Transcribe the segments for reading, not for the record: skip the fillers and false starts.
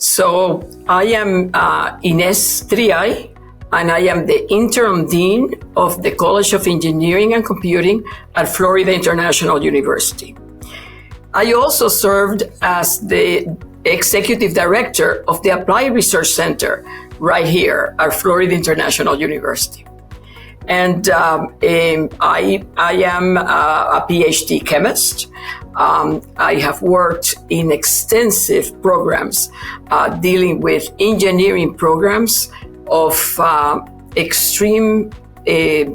So I am Ines Triay, and I am the Interim Dean of the College of Engineering and Computing at Florida International University. I also served as the Executive Director of the Applied Research Center right here at Florida International University. And I am a PhD chemist. I have worked in extensive programs dealing with engineering programs of extreme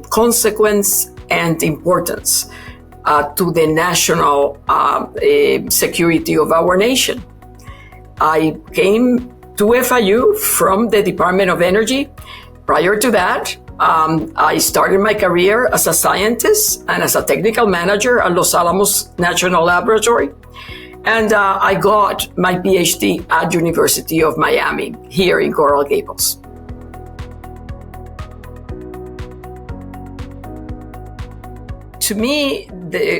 consequence and importance to the national security of our nation. I came to FIU from the Department of Energy. Prior to that, I started my career as a scientist and as a technical manager at Los Alamos National Laboratory. And I got my PhD at University of Miami here in Coral Gables. To me,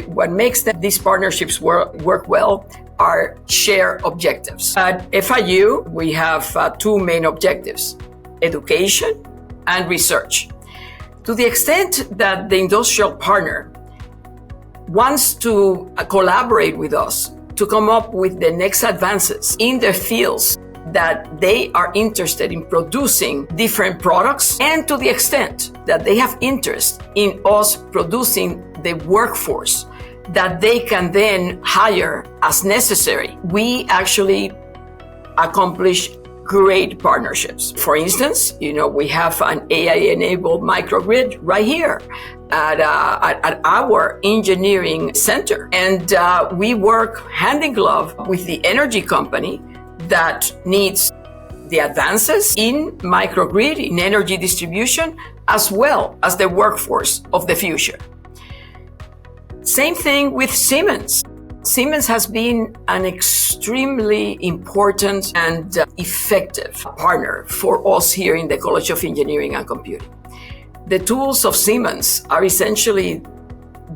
what makes these partnerships work well are shared objectives. At FIU, we have two main objectives: education and research. To the extent that the industrial partner wants to collaborate with us to come up with the next advances in the fields that they are interested in producing different products, and to the extent that they have interest in us producing the workforce that they can then hire as necessary, we actually accomplish great partnerships. For instance, we have an AI-enabled microgrid right here at our engineering center. And we work hand in glove with the energy company that needs the advances in microgrid, in energy distribution, as well as the workforce of the future. Same thing with Siemens. Siemens has been an extremely important and effective partner for us here in the College of Engineering and Computing. The tools of Siemens are essentially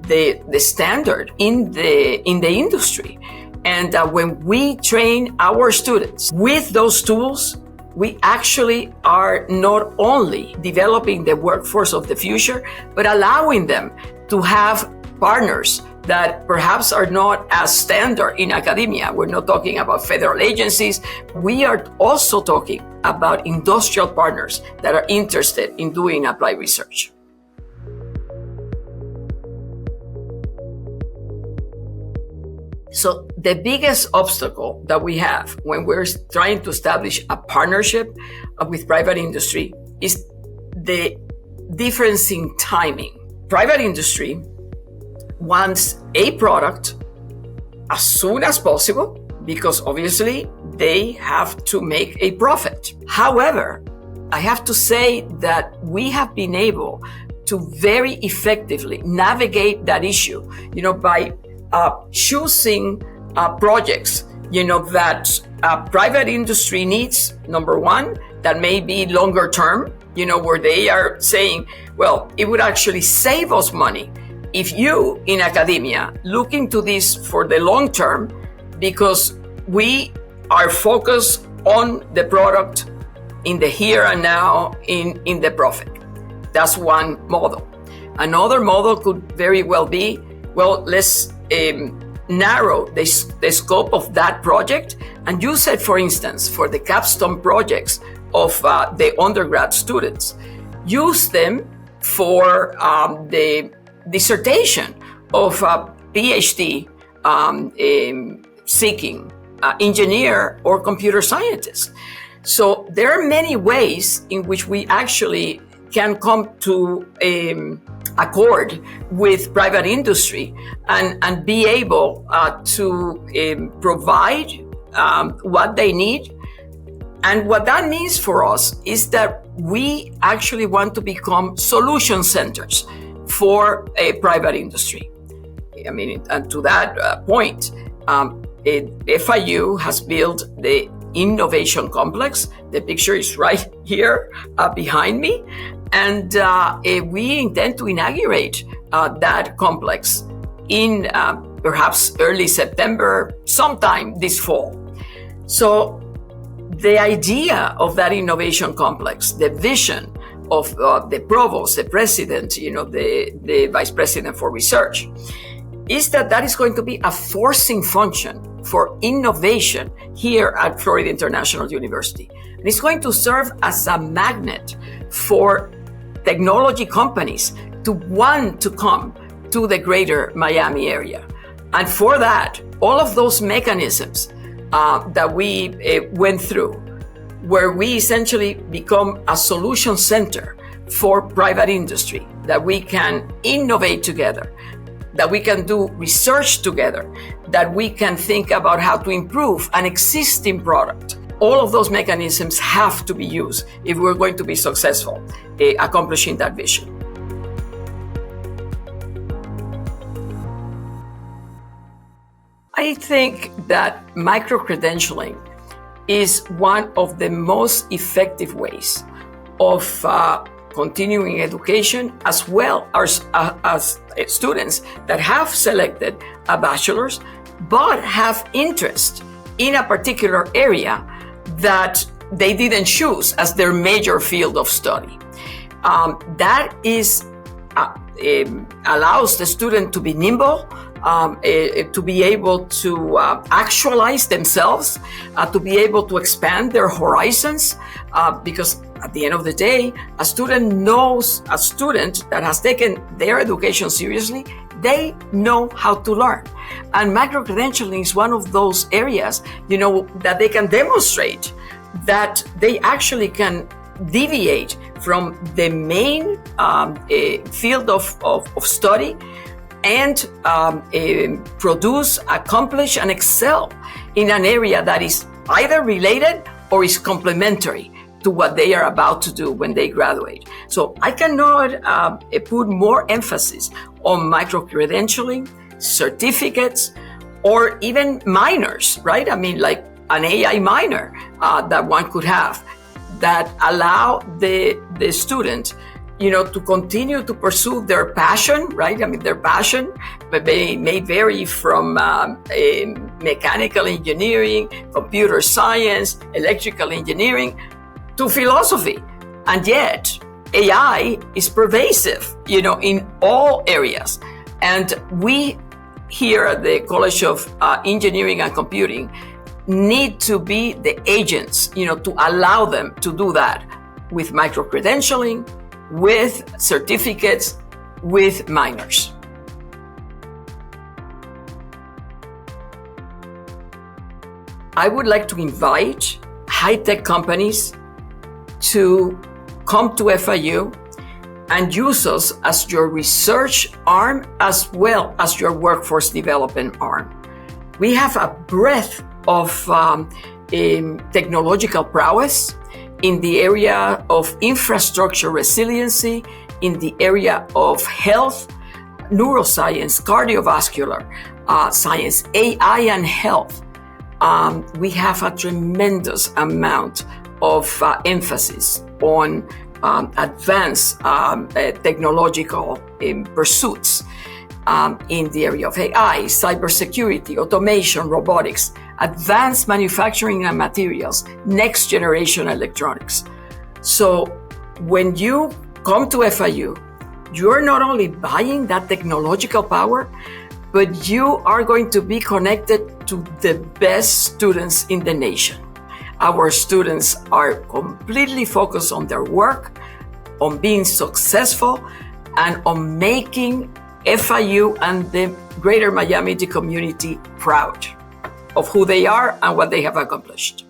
the standard in the industry. And when we train our students with those tools, we actually are not only developing the workforce of the future, but allowing them to have partners that perhaps are not as standard in academia. We're not talking about federal agencies. We are also talking about industrial partners that are interested in doing applied research. So the biggest obstacle that we have when we're trying to establish a partnership with private industry is the difference in timing. Private industry wants a product as soon as possible because obviously they have to make a profit. However, I have to say that we have been able to very effectively navigate that issue, by choosing projects, that private industry needs. Number one, that may be longer term, where they are saying, well, it would actually save us money if you in academia look into this for the long term, because we are focused on the product in the here and now in the profit. That's one model. Another model could very well be, well, let's narrow the scope of that project and use it, for instance, for the capstone projects of the undergrad students. Use them for the dissertation of a PhD seeking engineer or computer scientist. So there are many ways in which we actually can come to accord with private industry and be able to provide what they need. And what that means for us is that we actually want to become solution centers for a private industry. And to that point, FIU has built the Innovation Complex. The picture is right here behind me. And we intend to inaugurate that complex in perhaps early September, sometime this fall. So the idea of that innovation complex, the vision of the provost, the president, the vice president for research, is that is going to be a forcing function for innovation here at Florida International University. And it's going to serve as a magnet for technology companies to want to come to the greater Miami area. And for that, all of those mechanisms that we went through, where we essentially become a solution center for private industry, that we can innovate together, that we can do research together, that we can think about how to improve an existing product. All of those mechanisms have to be used if we're going to be successful accomplishing that vision. I think that microcredentialing is one of the most effective ways of continuing education, as well as students that have selected a bachelor's but have interest in a particular area that they didn't choose as their major field of study. That is allows the student to be nimble, to be able to actualize themselves, to be able to expand their horizons, because at the end of the day, a student that has taken their education seriously, they know how to learn. And microcredentialing is one of those areas, that they can demonstrate that they actually can deviate from the main field of study and produce, accomplish, and excel in an area that is either related or is complementary to what they are about to do when they graduate. So I cannot put more emphasis on microcredentialing, certificates, or even minors, right? I mean, like an AI minor that one could have that allow the student to continue to pursue their passion, right? I mean, their passion may vary from mechanical engineering, computer science, electrical engineering, to philosophy. And yet, AI is pervasive, in all areas. And we here at the College of Engineering and Computing need to be the agents, to allow them to do that with microcredentialing, with certificates, with minors. I would like to invite high-tech companies to come to FIU and use us as your research arm as well as your workforce development arm. We have a breadth of technological prowess in the area of infrastructure resiliency, in the area of health, neuroscience, cardiovascular science, AI, and health. We have a tremendous amount of emphasis on advanced technological pursuits in the area of AI, cybersecurity, automation, robotics, advanced manufacturing and materials, next generation electronics. So when you come to FIU, you're not only buying that technological power, but you are going to be connected to the best students in the nation. Our students are completely focused on their work, on being successful, and on making FIU and the greater Miami community proud of who they are and what they have accomplished.